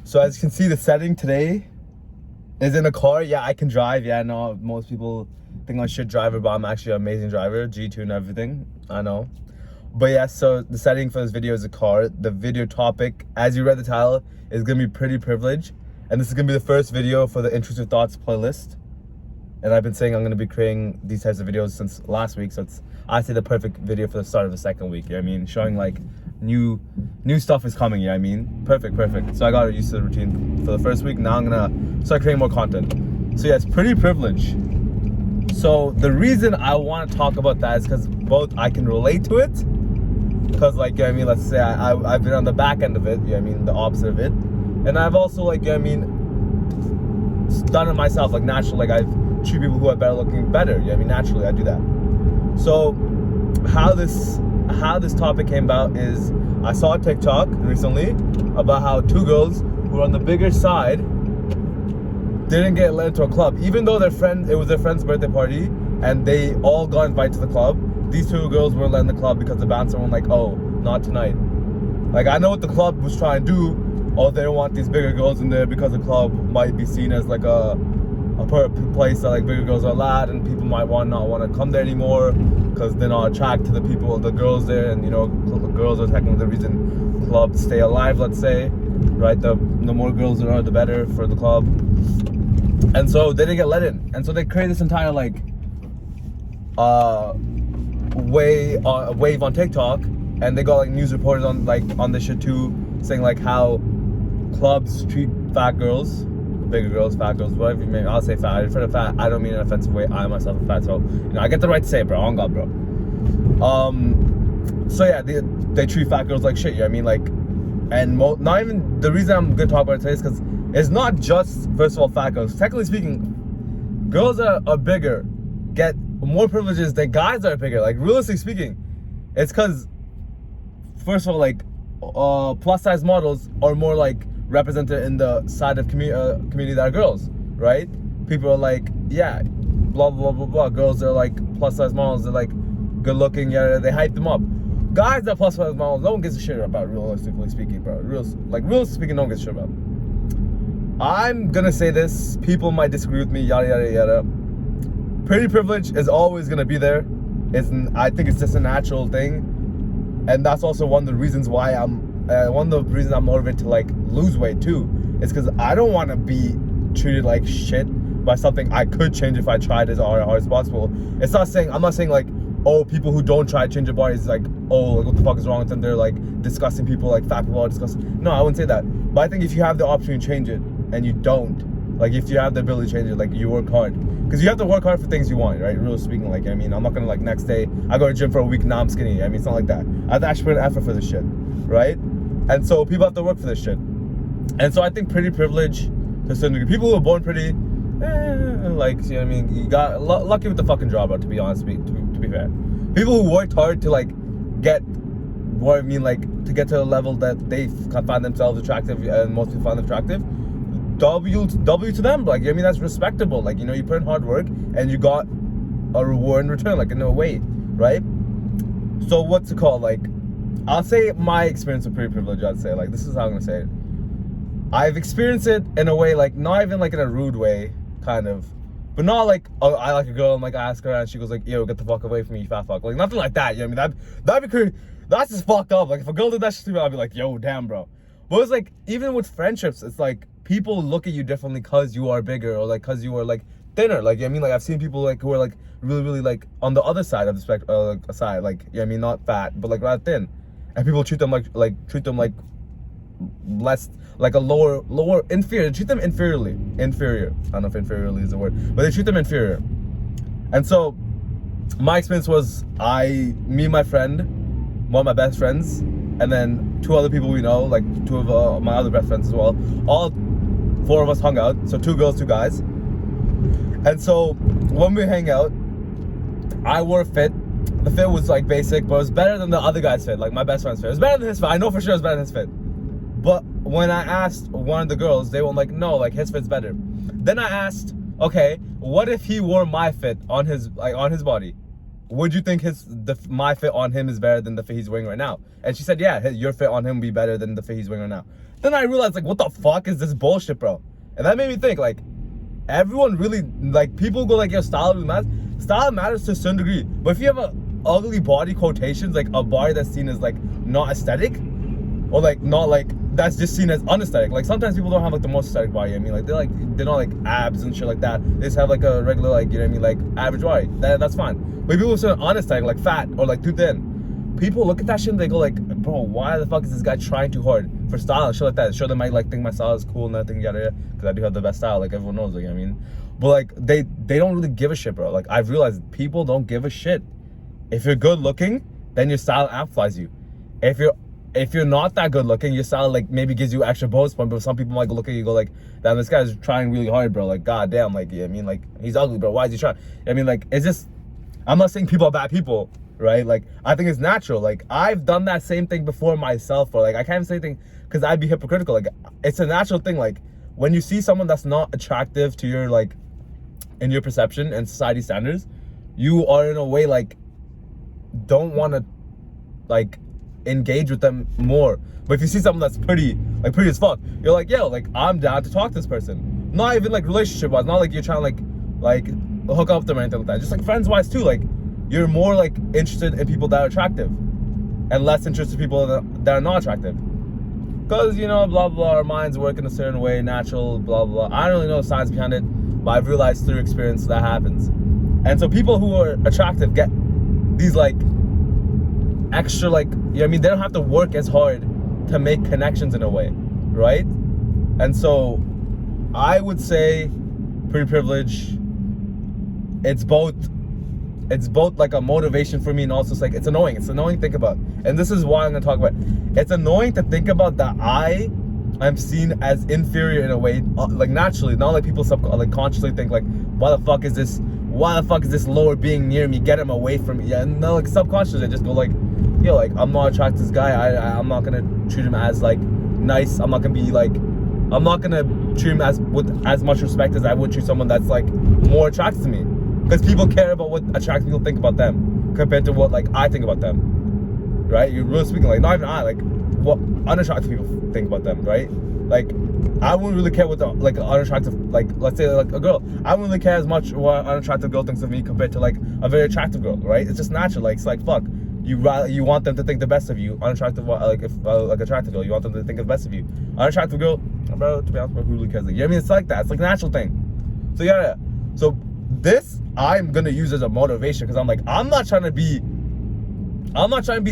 So as you can see, the setting today is in a car. Yeah, I can drive. Yeah, no, most people think I'm a shit driver, but I'm actually an amazing driver. G2 and everything. I know. But yeah, so the setting for this video is a car. The video topic, as you read the title, is gonna be pretty privileged. And this is gonna be the first video for the Intrusive Thoughts playlist. And I've been saying I'm gonna be creating these types of videos since last week, so it's, I say, the perfect video for the start of the second week. You know what I mean? Showing like new stuff is coming. You know what I mean? Perfect. So I got used to the routine for the first week. Now I'm gonna start creating more content. So yeah, it's pretty privileged. So the reason I want to talk about that is because both I can relate to it, because like, you know what I mean, let's say I've been on the back end of it, you know what I mean, the opposite of it, and I've also, like, you know what I mean, done it myself, like naturally, like I've treated people who are better looking better, you know what I mean, naturally I do that. So how this topic came about is I saw a TikTok recently about how two girls who were on the bigger side didn't get let into a club, even though it was their friend's birthday party and they all got invited to the club. These two girls weren't let in the club because the bouncer was like, oh, not tonight. Like, I know what the club was trying to do. Oh, they don't want these bigger girls in there because the club might be seen as like a place that like bigger girls are allowed, and people might not want to come there anymore because they're not attracted to the girls there, and you know, the girls are technically the reason clubs stay alive, let's say, right? The more girls there are, the better for the club. And so they didn't get let in, and so they created this entire like wave on TikTok, and they got like news reporters on this shit too, saying like how clubs treat fat girls, bigger girls, fat girls, whatever you mean. I'll say fat. In front of fat, I don't mean in an offensive way. I myself am fat, so you know I get the right to say it, bro. On God, bro. So yeah, they treat fat girls like shit. You know what I mean? Like, and not even the reason I'm gonna talk about it today is because it's not just, first of all, fat girls. Technically speaking, girls that are bigger get more privileges than guys that are bigger. Like, realistically speaking, it's because, first of all, like, plus size models are more like represented in the side of community that are girls, right? People are like, yeah, blah blah blah blah. Girls are like plus size models. They're like good looking. Yeah, they hype them up. Guys that are plus size models, no one gives a shit about. Realistically speaking, bro. Realistically speaking, no one gives a shit about. I'm gonna say this. People might disagree with me. Yada yada yada. Pretty privilege is always gonna be there. I think it's just a natural thing, and that's also one of the reasons why I'm motivated to like lose weight too. It's because I don't want to be treated like shit by something I could change if I tried as hard as possible. I'm not saying like, oh, people who don't try to change their bodies, like, oh, like, what the fuck is wrong with them? They're like disgusting people, like fat people are disgusting. No, I wouldn't say that. But I think if you have the opportunity to change it and you don't, like, if you have the ability to change it, like, you work hard. Because you have to work hard for things you want, right? Really speaking, like, I mean, I'm not gonna like next day I go to the gym for a week, now I'm skinny. I mean, it's not like that. I have to actually put an effort for this shit, right? And so people have to work for this shit. And so I think pretty privilege to a certain degree. People who are born pretty, like, you know what I mean? You got lucky with the fucking job, to be honest, to be fair. People who worked hard to like get, what I mean, like to get to a level that they find themselves attractive, and most people find them attractive, W to them. Like, I mean, that's respectable. Like, you know, you put in hard work and you got a reward in return, like in a way, right? So what's it called? Like, I'll say my experience of pretty privilege. I'd say, like, this is how I'm gonna say it. I've experienced it in a way, like, not even like in a rude way, kind of, but not like, oh, I like a girl and like I ask her and she goes like, yo, get the fuck away from me, you fat fuck. Like, nothing like that. You know what I mean? That'd be crazy. That's just fucked up. Like, if a girl did that shit to me, I'd be like, yo, damn, bro. But it's like, even with friendships, it's like people look at you differently because you are bigger, or like because you are like thinner. Like, you know what I mean, like I've seen people like who are like really like on the other side of the spectrum, side, like, you know what I mean, not fat, but like rather thin, and people treat them like less, like a lower inferior. They treat them inferior. I don't know if inferiorly is the word, but they treat them inferior. And so my experience was me and my friend, one of my best friends, and then two other people we know, like two of my other best friends as well. All four of us hung out. So 2 girls, 2 guys. And so when we hang out, I wore a fit. The fit was like basic, but it was better than the other guy's fit, like my best friend's fit. It was better than his fit. I know for sure it was better than his fit. But when I asked one of the girls, they were like, no, like his fit's better. Then I asked, okay, what if he wore my fit on his body? would you think my fit on him is better than the fit he's wearing right now? And she said, yeah, your fit on him would be better than the fit he's wearing right now. Then I realized, like, what the fuck is this bullshit, bro? And that made me think, like, everyone really, like, people go like, yo, style really matters. Style matters to a certain degree. But if you have a ugly body, quotations, like a body that's seen as like not aesthetic, or like not like that's just seen as unaesthetic. Like sometimes people don't have like the most aesthetic body. I mean, like they're not like abs and shit like that. They just have like a regular, like, you know what I mean, like average body. That's fine. But people who are unaesthetic, like fat or like too thin, people look at that shit and they go like, bro, why the fuck is this guy trying too hard for style and shit like that? Sure, they might like think my style is cool and everything, yada, because I do have the best style, like everyone knows, like, you know what I mean? But like they don't really give a shit, bro. Like I've realized people don't give a shit. If you're good looking, then your style amplifies you. If you're not that good looking, your style like maybe gives you extra bonus point. But some people might look at you and go like, damn, this guy's trying really hard, bro. Like, goddamn, like, yeah, I mean, like, he's ugly, bro. Why is he trying? I mean, like, it's just, I'm not saying people are bad people, right? Like, I think it's natural. Like, I've done that same thing before myself, or like, I can't say anything because I'd be hypocritical. Like, it's a natural thing. Like, when you see someone that's not attractive to your, like, in your perception and society standards, you are in a way like don't want to like engage with them more. But if you see someone that's pretty as fuck, you're like, yo, like, I'm down to talk to this person. Not even like relationship wise, not like you're trying to like hook up with them or anything like that. Just like friends wise too. Like you're more like interested in people that are attractive and less interested in people that are not attractive. Because, you know, blah blah, our minds work in a certain way, natural, blah blah. I don't really know the science behind it, but I've realized through experience that happens. And so people who are attractive get these like extra, like, you know what I mean, they don't have to work as hard to make connections in a way, right? And so I would say pretty privilege, it's both like a motivation for me, and also it's like it's annoying to think about. And this is why I'm gonna talk about it. It's annoying to think about that I'm seen as inferior in a way, like naturally, not like people like consciously think like, why the fuck is this lower being near me, get him away from me. Yeah, and no, like subconsciously they just go like, yo, like, I'm not attracted to this guy, I'm not gonna treat him as like nice, I'm not gonna treat him with as much respect as I would treat someone that's like more attracted to me. Because people care about what attractive people think about them compared to what like I think about them, right? You're really speaking, like, not even I, like what unattractive people think about them, right? Like I wouldn't really care what the like unattractive, like let's say like a girl, I wouldn't really care as much what an unattractive girl thinks of me compared to like a very attractive girl, right? It's just natural. Like it's like, fuck, you want them to think the best of you. Unattractive, like if like attractive girl, you want them to think the best of you. Unattractive girl, bro, to be honest, who really cares? Like, you know what I mean? It's like that. It's like a natural thing. So yeah. So this I'm gonna use as a motivation, because I'm like, I'm not trying to be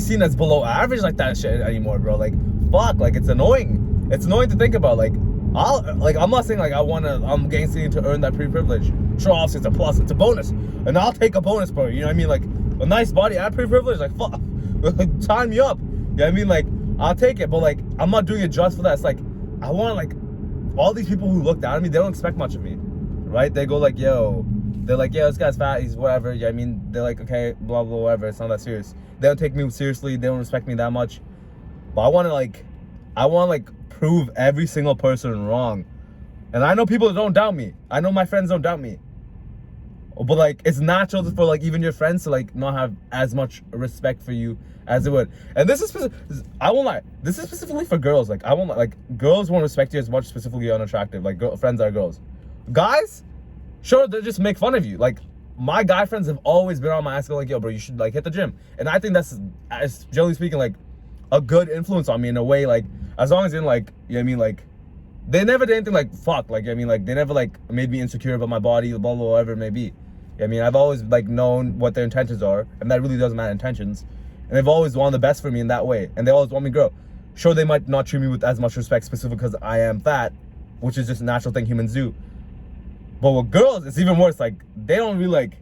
seen as below average like that shit anymore, bro. Like fuck, like it's annoying. It's annoying to think about. Like I'm not saying like I'm getting seen to earn that privilege. Sure, obviously it's a plus, it's a bonus, and I'll take a bonus, bro. You know what I mean? Like a nice body and privilege, like fuck, sign me up. You know what I mean? Like I'll take it, but like I'm not doing it just for that. It's like I want, like, all these people who look down at me, they don't expect much of me, right? They go like, yo, they're like, yeah, this guy's fat, he's whatever. Yeah, I mean, they're like, okay, blah blah, whatever. It's not that serious. They don't take me seriously. They don't respect me that much. But I want to prove every single person wrong. And I know people don't doubt me. I know my friends don't doubt me. But like, it's natural for like even your friends to like not have as much respect for you as they would. And this is I won't lie, this is specifically for girls. Like I won't lie, like girls won't respect you as much, specifically unattractive. Like friends are girls. Guys, sure, they just make fun of you. Like my guy friends have always been on my ass, like, yo, bro, you should like hit the gym. And I think that's, as generally speaking, like a good influence on me in a way. Like as long as in like, you know what I mean, like they never did anything like fuck, like, I mean, like they never like made me insecure about my body, blah blah, whatever it may be. I mean, I've always like known what their intentions are, and that really doesn't matter, intentions. And they've always wanted the best for me in that way, and they always want me to grow. Sure, they might not treat me with as much respect, specifically because I am fat, which is just a natural thing humans do. But with girls, it's even worse. Like they don't really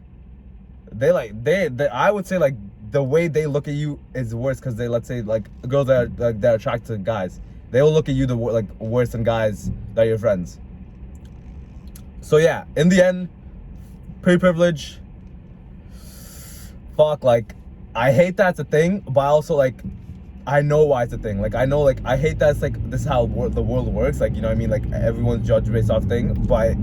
they I would say like the way they look at you is worse, because they, let's say like girls that are like that are attracted to guys, they will look at you like worse than guys that are your friends. So yeah, in the end, privilege, fuck, like I hate that's a thing, but I also like I know why it's a thing. Like I know, like I hate that it's like this is how the world works, like, you know what I mean, like everyone's judged based off thing, but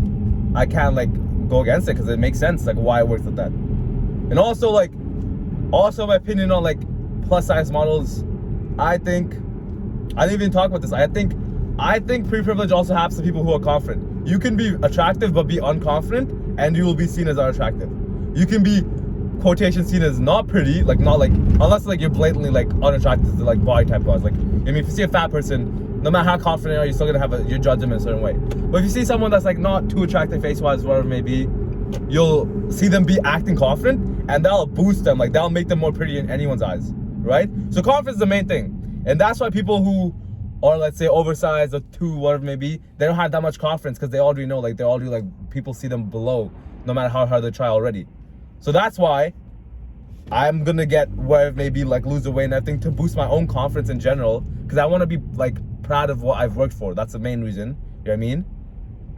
I can't like go against it because it makes sense like why it works like that. And also like Also, my opinion on like plus size models, I didn't even talk about this. I think pre-privilege also happens to people who are confident. You can be attractive but be unconfident, and you will be seen as unattractive. You can be quotation seen as not pretty, like not like, unless like you're blatantly like unattractive to like body type wise. Like, I mean, if you see a fat person, no matter how confident you are, you're still gonna have your judgment a certain way. But if you see someone that's like not too attractive face wise, whatever it may be, you'll see them be acting confident, and that'll boost them, like that'll make them more pretty in anyone's eyes, right? So confidence is the main thing, and that's why people who are, let's say, oversized or too whatever it may be, they don't have that much confidence because they already know, like they already like people see them below, no matter how hard they try already. So that's why I'm gonna get whatever it may be, like lose the weight and everything, to boost my own confidence in general, because I want to be like proud of what I've worked for. That's the main reason, you know what I mean?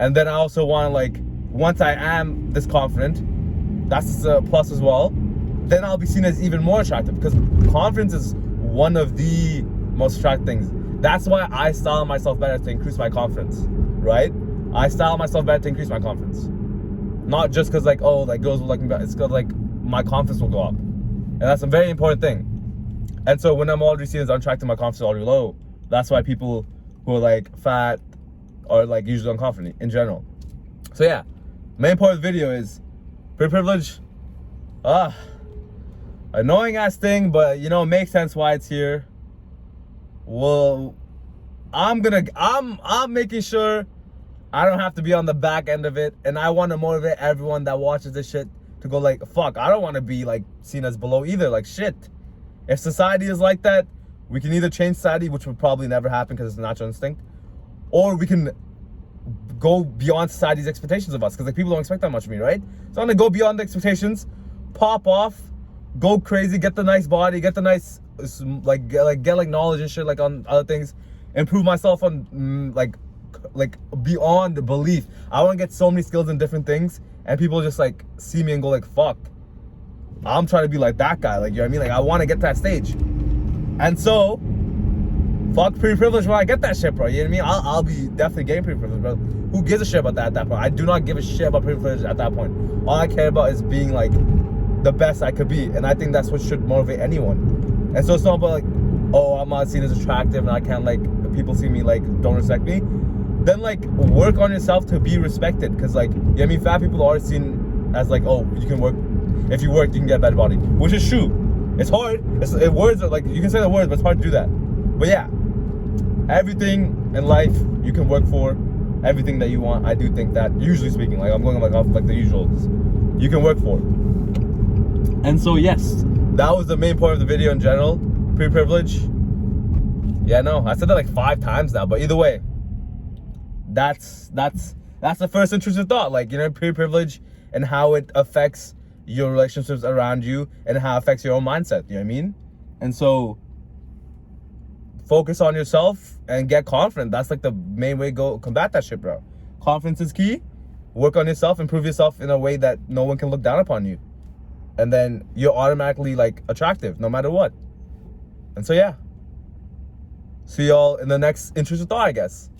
And then I also want to, like, once I am this confident, that's a plus as well, then I'll be seen as even more attractive, because confidence is one of the most attractive things. That's why I style myself better to increase my confidence, right? I style myself better to increase my confidence. Not just because like, oh, like girls will like me better. It's because like my confidence will go up. And that's a very important thing. And so when I'm already seen as unattractive, my confidence is already low. That's why people who are like fat are like usually unconfident in general. So yeah, main point of the video is pre-privilege. Annoying ass thing, but you know, it makes sense why it's here. Well, I'm making sure I don't have to be on the back end of it, and I want to motivate everyone that watches this shit to go like, fuck, I don't want to be like seen as below either. Like shit, if society is like that, we can either change society, which would probably never happen because it's a natural instinct, or we can go beyond society's expectations of us, because like people don't expect that much of me, right? So I'm gonna go beyond the expectations, pop off, go crazy, get the nice body, get the nice get like knowledge and shit like on other things, improve myself on like beyond the belief. I want to get so many skills in different things, and people just like see me and go like, fuck, I'm trying to be like that guy, like, you know what I mean? Like I want to get to that stage. And so fuck pre-privilege when I get that shit, bro. You know what I mean? I'll be definitely getting pre-privilege, bro. Who gives a shit about that at that point? I do not give a shit about pre-privilege at that point. All I care about is being like the best I could be, and I think that's what should motivate anyone. And so it's not about like, oh, I'm not seen as attractive and I can't, like, people see me like don't respect me. Then like work on yourself to be respected, because like, you know what I mean, fat people are seen as like, oh, you can work, if you work you can get a better body, which is true. It's hard. Words are like, you can say the words, but it's hard to do that. But yeah, everything in life you can work for, everything that you want. I do think that, usually speaking, like I'm going like off like the usuals, you can work for. And so yes, that was the main point of the video in general. Pre-privilege. Yeah, no, I said that like 5 times now, but either way, that's the first intrusive thought. Like, you know, pre-privilege and how it affects your relationships around you and how it affects your own mindset, you know what I mean? And so focus on yourself and get confident. That's like the main way to go combat that shit, bro. Confidence is key. Work on yourself, improve yourself in a way that no one can look down upon you. And then you're automatically like attractive no matter what. And so yeah, see y'all in the next intrusive thought, I guess.